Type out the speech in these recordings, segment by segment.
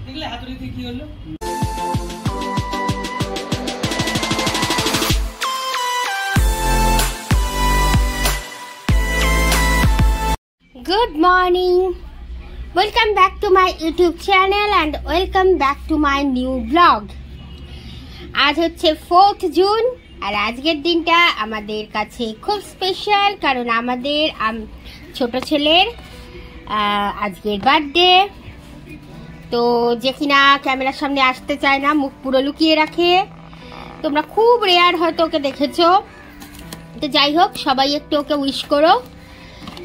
দেখলে হাতুড়িতে কি হলো। Good morning. Welcome back to my YouTube channel and welcome back to my new vlog. আজ হচ্ছে 4th জুন আর আজকের দিনটা আমাদের কাছে খুব স্পেশাল, কারণ আমাদের ছোট ছেলের আজকের বার্থডে। তো যে কিনা ক্যামেরার সামনে আসতে চায় না, মুখ পুরো লুকিয়ে রাখে। তোমরা খুব রেয়ার হয়তো ওকে দেখেছো। তো যাই হোক, সবাই একটু ওকে উইশ করো।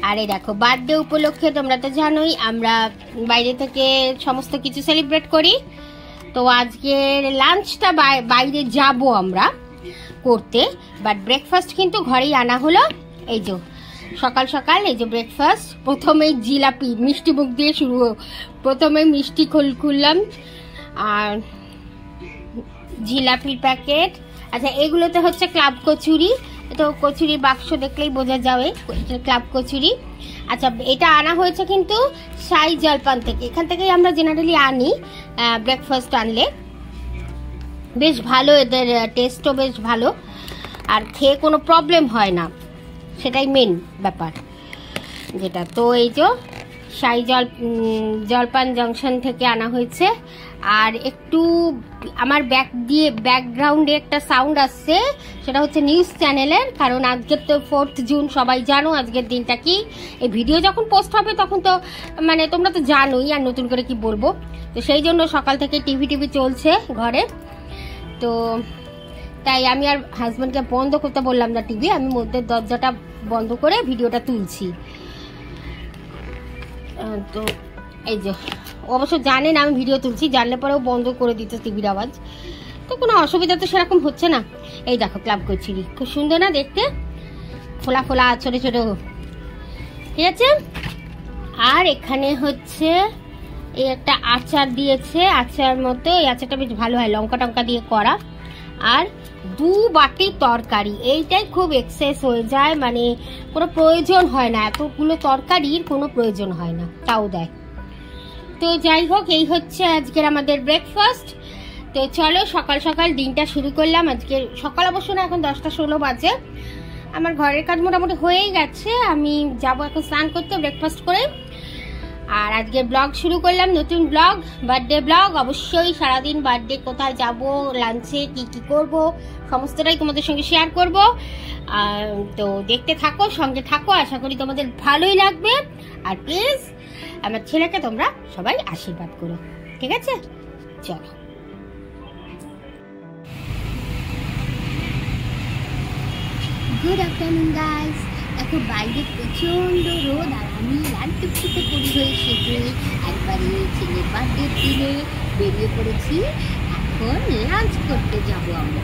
আর এই দেখো, বার্থডে উপলক্ষে তোমরা তো জানোই আমরা বাইরে থেকে সমস্ত কিছু সেলিব্রেট করি। তো আজকের লাঞ্চটা বাইরে যাব আমরা করতে, বাট ব্রেকফাস্ট কিন্তু ঘরেই আনা হলো। এই যে সকাল সকাল এই যে ব্রেকফাস্ট, প্রথমেই জিলাপি, মিষ্টি মুখ দিয়ে শুরু। প্রথমে মিষ্টি খুললাম আর জিলাপির প্যাকেট। আচ্ছা, এগুলোতে হচ্ছে ক্লাব কচুরি। তো কচুরির বাক্স দেখলেই বোঝা যাবে ক্লাব কচুরি। আচ্ছা, এটা আনা হয়েছে কিন্তু সাই জলপান থেকে। এখান থেকেই আমরা জেনারেলি আনি ব্রেকফাস্ট আনলে। বেশ ভালো, এদের টেস্টও বেশ ভালো, আর খেয়ে কোনো প্রবলেম হয় না, সেটাই মেন ব্যাপার যেটা। তো এই যে সাই জলপান জংশন থেকে আনা হয়েছে। আর একটু আমার ব্যাকগ্রাউন্ডে একটা সাউন্ড আসছে, সেটা হচ্ছে নিউজ চ্যানেলের, কারণ আজকের তো 4th জুন, সবাই জানো আজকের দিনটা কি। এই ভিডিও যখন পোস্ট হবে তখন তো মানে তোমরা তো জানোই, আর নতুন করে কি বলবো। তো সেই জন্য সকাল থেকে টিভি চলছে ঘরে। তো তাই আমি আর হাজব্যান্ডকে বন্ধ করতে বললাম না টিভি, আমি মধ্যে দরজাটা বন্ধ করে ভিডিওটা তুলছি। তো এই যে অবশ্য জানে না আমি ভিডিও তুলছি, জানলে পরেও বন্ধ করে দিতে টিভির আওয়াজ। তো কোনো অসুবিধা তো সেরকম হচ্ছে না। এই দেখো ক্লাব কচুরি, খুব সুন্দর না দেখতে, ফোলা ফোলা ছোট ছোট, ঠিক আছে। আর এখানে হচ্ছে এই একটা আচার দিয়েছে, আচার মতো। এই আচারটা বেশ ভালো হয়, লঙ্কা টঙ্কা দিয়ে করা। আর 2 বাটি তরকারি, এইটাই খুব এক্সেস হয়ে যায়, মানে কোনো প্রয়োজন হয় না, এতগুলো তরকারির কোনো প্রয়োজন হয় না, তাও দেয়। তো যাই হোক, এই হচ্ছে আজকের আমাদের ব্রেকফাস্ট। তো চলো সকাল সকাল দিনটা শুরু করলাম। আজকে সকাল অবশ্য না, এখন 10টা 16 বাজে। আমার ঘরের কাজ মোটামুটি হয়েই গেছে, আমি যাব এখন স্নান করতে ব্রেকফাস্ট করে। আর আজকে ব্লগ শুরু করলাম, নতুন ব্লগ, বার্থডে ব্লগ। অবশ্যই সারাদিন বার্থডে, কোথায় যাব, লাঞ্চে কি কি করব, সমস্তটাই তোমাদের সঙ্গে শেয়ার করব। তো দেখতে থাকো, সঙ্গে থাকো, আশা করি তোমাদের ভালোই লাগবে। আর প্লিজ আমার ছেলেকে তোমরা সবাই আশীর্বাদ করো, ঠিক আছে? চলো। Good afternoon guys. দেখো বাইরে প্রচন্ড রোদ, আর আমি লাড্ডুপুতে পরি হয়ে সেজে একবারে ছেলের বার্থডের দিনে বেরিয়ে পড়েছি। এখন লাঞ্চ করতে যাব আমরা।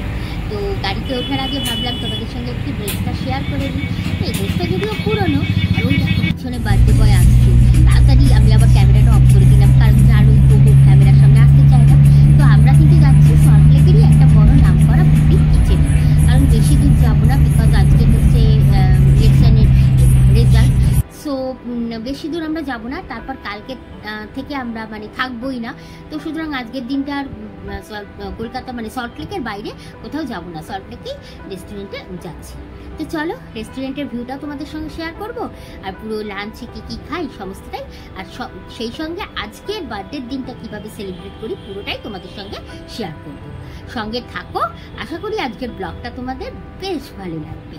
তো গাড়িতে ওঠার আগে ভাবলাম তোমাদের সঙ্গে একটু ড্রেসটা শেয়ার করে নিই। এই ড্রেসটা যদিও পুরোনো, আর ওই দেখো পিছনে বার্থডে বয় আসছে। তাড়াতাড়ি আমি আবার ক্যামেরাটা অফ করে দিলাম, কারণ জানোই তো ক্যামেরার সামনে আসতে চায় না। তো আমরা কিন্তু যাচ্ছি সল্টলেকেরই একটা বড় নাম করা বুটিক কিচেনে, কারণ বেশি দূর যাবো না, বিকজ আজকে হচ্ছে ইলেকশনের রেজাল্ট। সো বেশি দূর আমরা যাব না, তারপর কালকে থেকে আমরা মানে থাকবোই না। তো সুতরাং আজকের দিনটা আর কলকাতা মানে সল্টলেকের বাইরে কোথাও যাব না, সল্টলেকেই রেস্টুরেন্টে যাচ্ছি। তো চলো রেস্টুরেন্টের ভিউটা তোমাদের সঙ্গে শেয়ার করব, আর পুরো লাঞ্চে কী কী খাই সমস্তটাই, আর সেই সঙ্গে আজকের বার্থডের দিনটা কিভাবে সেলিব্রেট করি পুরোটাই তোমাদের সঙ্গে শেয়ার করব। সঙ্গে থাকো, আশা করি আজকের ব্লগটা তোমাদের বেশ ভালো লাগবে।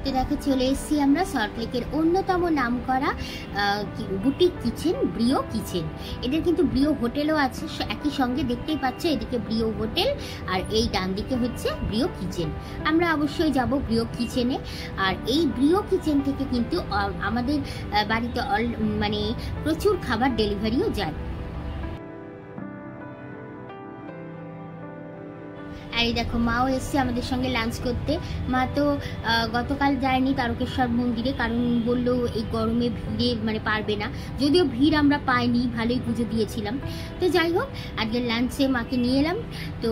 তো দেখো চলে এসেছি আমরা সল্টলেকের অন্যতম নামকরা বুটিক কিচেন, ব্রিও কিচেন। এদের কিন্তু ব্রিও হোটেলও আছে, একই সঙ্গে দেখতেই পাচ্ছ, এদিকে ব্রিও হোটেল আর এই ডান দিকে হচ্ছে ব্রিও কিচেন। আমরা অবশ্যই যাব ব্রিও কিচেনে। আর এই ব্রিও কিচেন থেকে কিন্তু আমাদের বাড়িতে মানে প্রচুর খাবার ডেলিভারিও যায়। আর এই দেখো মাও এসছে আমাদের সঙ্গে লাঞ্চ করতে। মা তো গতকাল যায়নি তারকেশ্বর মন্দিরে, কারণ বললো এই গরমে ভিড়ে মানে পারবে না। যদিও ভিড় আমরা পাইনি, ভালোই পুজো দিয়েছিলাম। তো যাই হোক, আজকের লাঞ্চে মাকে নিয়ে এলাম। তো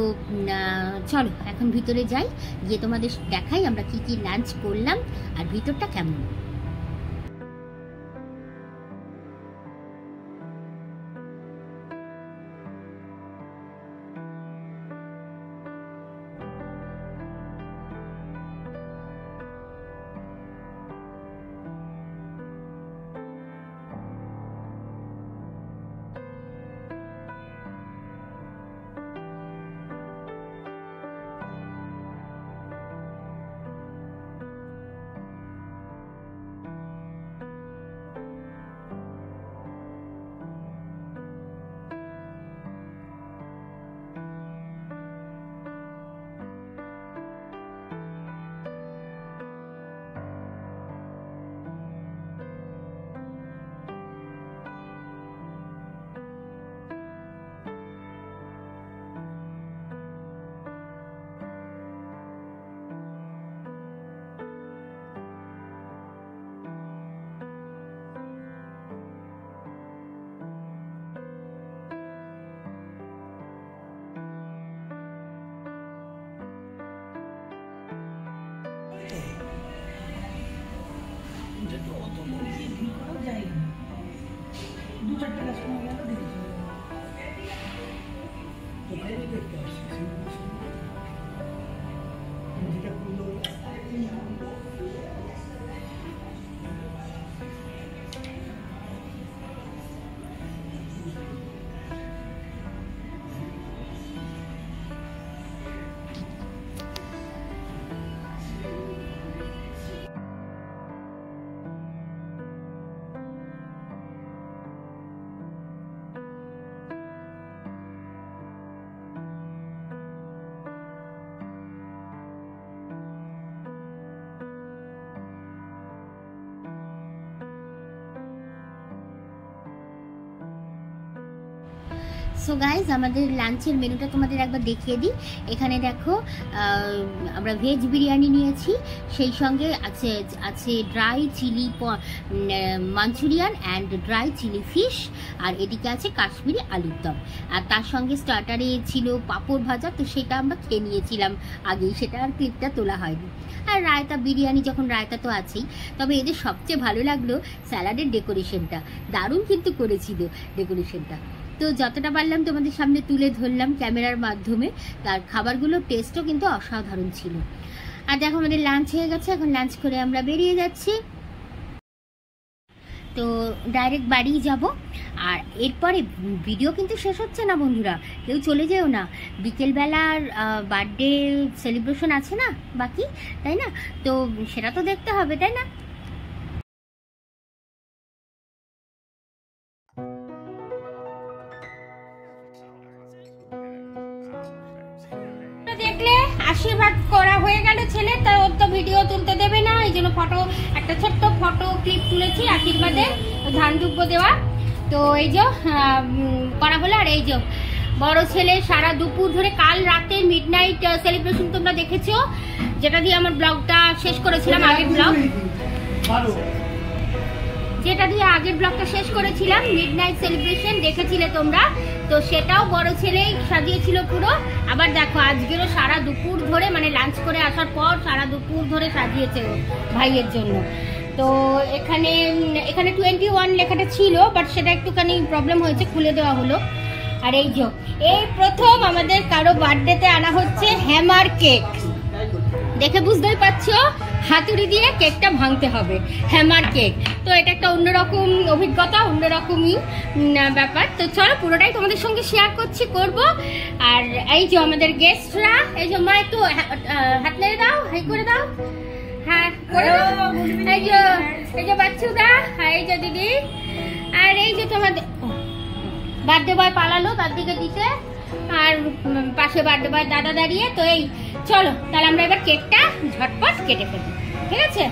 চলো এখন ভিতরে যাই, গিয়ে তোমাদের দেখাই আমরা কি কি লাঞ্চ করলাম আর ভিতরটা কেমন। সো গাইজ, আমাদের লাঞ্চের মেনুটা তোমাদের একবার দেখিয়ে দিই। এখানে দেখো আমরা ভেজ বিরিয়ানি নিয়েছি, সেই সঙ্গে আছে dry chilli Manchurian and dry chilli fish, আর এদিকে আছে কাশ্মীরি আলুর দম। আর তার সঙ্গে স্টার্টারে ছিল পাঁপড় ভাজা, তো সেটা আমরা খেয়ে নিয়েছিলাম আগেই, সেটা আর ক্লিপটা তোলা হয়নি। আর রায়তা, বিরিয়ানি যখন রায়তা তো আছেই। তবে এদের সবচেয়ে ভালো লাগলো স্যালাডের ডেকোরেশনটা, দারুণ কিন্তু করেছিল ডেকোরেশনটা। তো যতটা পারলাম তোমাদের সামনে তুলে ধরলাম ক্যামেরার মাধ্যমে। তার খাবারগুলোর টেস্টও কিন্তু অসাধারণ ছিল। আর দেখো আমাদের লাঞ্চ হয়ে গেছে, এখন লাঞ্চ করে আমরা বেরিয়ে যাচ্ছি। তো ডাইরেক্ট বাড়ি যাব। আর এরপরে ভিডিও কিন্তু শেষ হচ্ছে না বন্ধুরা, কেউ চলে যেও না। বিকেলবেলার বার্থডে সেলিব্রেশন আছে না বাকি, তাই না? তো সেটা তো দেখতে হবে, তাই না? দেখলে আশীর্বাদ করা হয়ে গেল ছেলে, তা ওর তো ভিডিও তুলতে দেবে না, এই জন্য একটা ছোট্ট ফটো ক্লিপ তুলেছি আশীর্বাদে ধান দুব্য দেওয়া। তো এই যে করা হলো। আর এই যে বড় ছেলে সারা দুপুর ধরে, কাল রাতে মিডনাইট সেলিব্রেশন তোমরা দেখেছো, যেটা দিয়ে আমার ব্লগটা শেষ করেছিলাম, আগের ব্লগ যেটা দিয়ে আগের ব্লগটা শেষ করেছিলাম, মিডনাইট সেলিব্রেশন দেখেছিলে তোমরা। তো সেটাও বড় ছেলেই সাজিয়েছিল পুরো। আবার দেখো আজকেরও সারা দুপুর ধরে, মানে লাঞ্চ করে আসার পর সারা দুপুর ধরে সাজিয়েছে ভাইয়ের জন্য। তো এখানে 21 লেখাটা ছিল, বাট সেটা একটুখানি প্রবলেম হয়েছে, খুলে দেওয়া হলো। আর এই যে এই প্রথম আমাদের কারো বার্থডেতে আনা হচ্ছে হ্যামার কেক। দেখে বুঝতেই পারছো, হাতুড়ি দিয়ে কেকটা ভাঙতে হবে, হ্যামার কেক। তো এটা একটা অন্যরকম অভিজ্ঞতা, অন্যরকমই ব্যাপার। তো চলো পুরোটাই তোমাদের সঙ্গে শেয়ার করব। আর এই যে আমাদের গেস্টরা, এই যে মা একটু হাত নেড়ে দাও, হাই করে দাও, হ্যাঁ এই যে বাচ্চুদা, এই যে দিদি, আর এই যে তোমাদের বার্থডে বয় পালালো তার দিকে দিতে, আর পাশে বার্থডে বয় দাদা দাঁড়িয়ে। তো এই চলো তাহলে আমরা এবার কেকটা ঝটপট কেটে ফেলি, ঠিক আছে?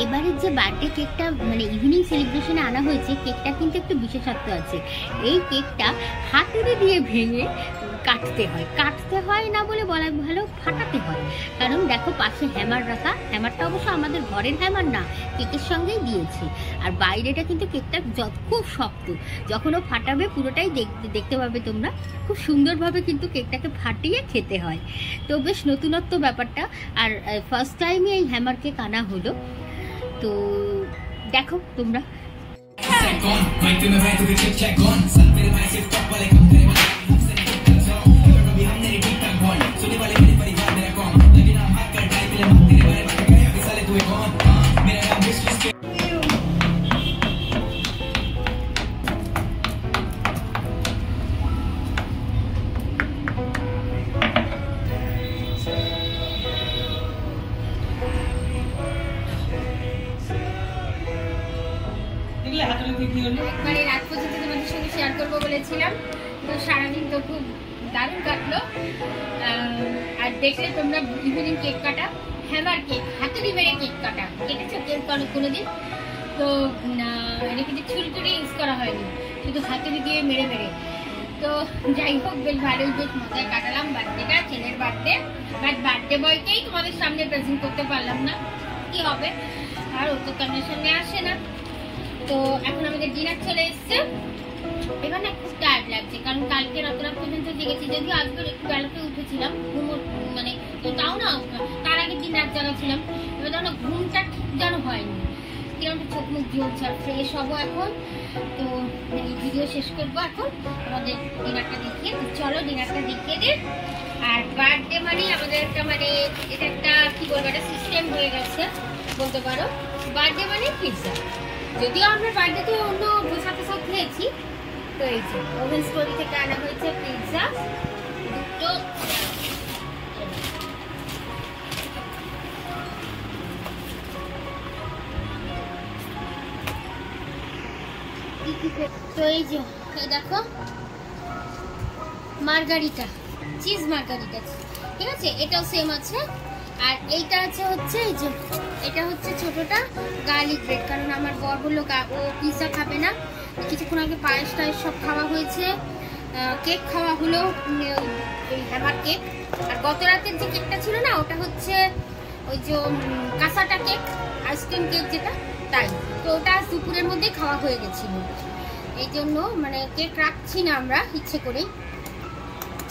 এবারের যে বার্থডে কেকটা মানে ইভিনিং সেলিব্রেশনে আনা হয়েছে, কেকটা কিন্তু একটু বিশেষত্ব আছে। এই কেকটা হাতুড়ি দিয়ে ভেঙে কাটতে হয় না বলে বলা ভালো, ফাটাতে হয়। কারণ দেখো পাশে হ্যামার রাখা, হ্যামারটা অবশ্য আমাদের ঘরের হ্যামার না, কেকের সঙ্গেই দিয়েছে। আর বাইরেটা কিন্তু কেকটা খুব শক্ত, যখন ও ফাটাবে পুরোটাই দেখতে পাবে তোমরা। খুব সুন্দরভাবে কিন্তু কেকটাকে ফাটিয়ে খেতে হয়। তো বেশ নতুনত্ব ব্যাপারটা, আর ফার্স্ট টাইমে এই হ্যামার কেক আনা হলো। তো দেখো তোমরা। একবারে রাত পর্যন্ত তোমাদের সঙ্গে শেয়ার করবো বলেছিলাম, তো সারাদিন তো খুব দারুণ কাটলো। আর দেখলে তোমরা ইভিনিং কেক কাটা, হ্যামার কেক, হাতুড়ি মেরে কেক কাটা কেটেছো কেক কোনোদিন? তো এটা কিন্তু ছুরি ইউজ করা হয়নি, শুধু হাতুড়ি দিয়ে মেরে মেরে। তো যাই হোক, বেশ ভালোই বেশ মজায় কাটালাম বার্থডেটা, ছেলের বার্থডে। বাট বার্থডে বয়কেই তোমাদের সামনে প্রেজেন্ট করতে পারলাম না, কি হবে আর, ও তো ক্যামেরার সামনে আসে না। তো এখন আমাদের ডিনার চলে এসছে। এবার না খুব টায়ার্ড লাগছে, কারণ কালকে রাত পর্যন্ত জেগেছি, যদিও আজকে একটু বেলাতে উঠেছিলাম, মানে তাও না তার আগের দিন রাত জাগা ছিলাম। এবার তাও না ঘুমটা ঠিক যেন হয়নি, কিরকম চোখ মুখ জ্বলছে। আর ফ্রেশ হবো এখন, তো এই ভিডিও শেষ করবো এখন আমাদের ডিনারটা দেখিয়ে। তো চলো ডিনারটা দেখিয়ে দিই। আর বার্থডে মানে আমাদের একটা মানে এটা একটা কি বলবো, একটা সিস্টেম হয়ে গেছে বলতে পারো। বার্থডে মানে পিৎজা, যদিও আমরা বার্থডেতে অন্য ডোসা টোসা খেয়েছি। তো এই যে ওভেন স্টোরি থেকে আনা হয়েছে পিৎজা দুটো। তো এই যে এই দেখো মার্গারিটা, চিজ মার্গারিটা, ঠিক আছে, এটাও সেম আছে। আর এইটা আছে হচ্ছে এই যে এটা হচ্ছে ছোটটা গার্লিক ব্রেড, কারণ আমার বর বললো ও পিৎজা খাবে না। কিছুক্ষণ আগে পায়েস টায়েস সব খাওয়া হয়েছে, কেক খাওয়া হলো, হ্যামার কেক। আর গত রাতের যে কেকটা ছিল না, ওটা হচ্ছে ওই যে কাঁচাটা কেক, আইসক্রিম কেক যেটা, তাই। তো ওটা দুপুরের মধ্যেই খাওয়া হয়ে গেছিল, এই জন্য মানে কেক রাখছি না আমরা ইচ্ছে করেই।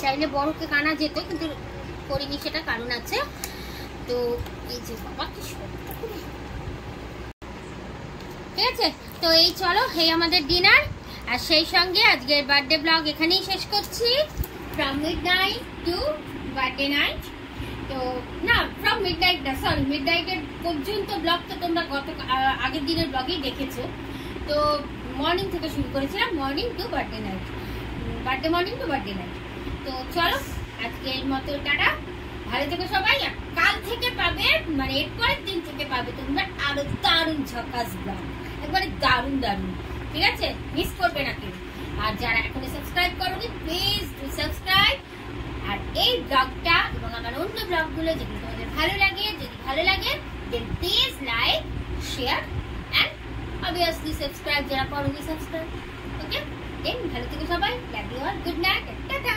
চাইলে বড় কেক আনা যেত, কিন্তু করিনি, সেটা কারণ আছে। তো এই যে বাবা কি ঠিক আছে। তো এই চলো, এই আমাদের ডিনার, আর সেই সঙ্গে আজকের বার্থডে ব্লগ এখানেই শেষ করছি। From midnight two birthday night, তো না ফ্রম মিডনাইট না, সরি মিডনাইটের পর্যন্ত ব্লগ তো তোমরা আগের দিনের ব্লগেই দেখেছো। তো মর্নিং থেকে শুরু করেছিলাম, morning to birthday night, birthday morning to birthday night. তো চলো আজকের মতো টাটা, ভালো থেকো সবাই। কাল থেকে পাবে, মানে এরপরের দিন থেকে পাবে তোমরা আরো দারুণ ঝকাস ব্লগ, একবারে দারুণ দারুণ, ঠিক আছে, মিস করবে না কেউ। আর যারা এখনো সাবস্ক্রাইব করোনি, প্লিজ ডু সাবস্ক্রাইব। আর এই ব্লগটা এবং আমার অন্য ব্লগগুলো যদি তোমাদের ভালো লাগে, then please like, share and obviously subscribe, যারা করোনি সাবস্ক্রাইব। ওকে, দেন ভালো থেকো সবাই, love you all, good night, tata.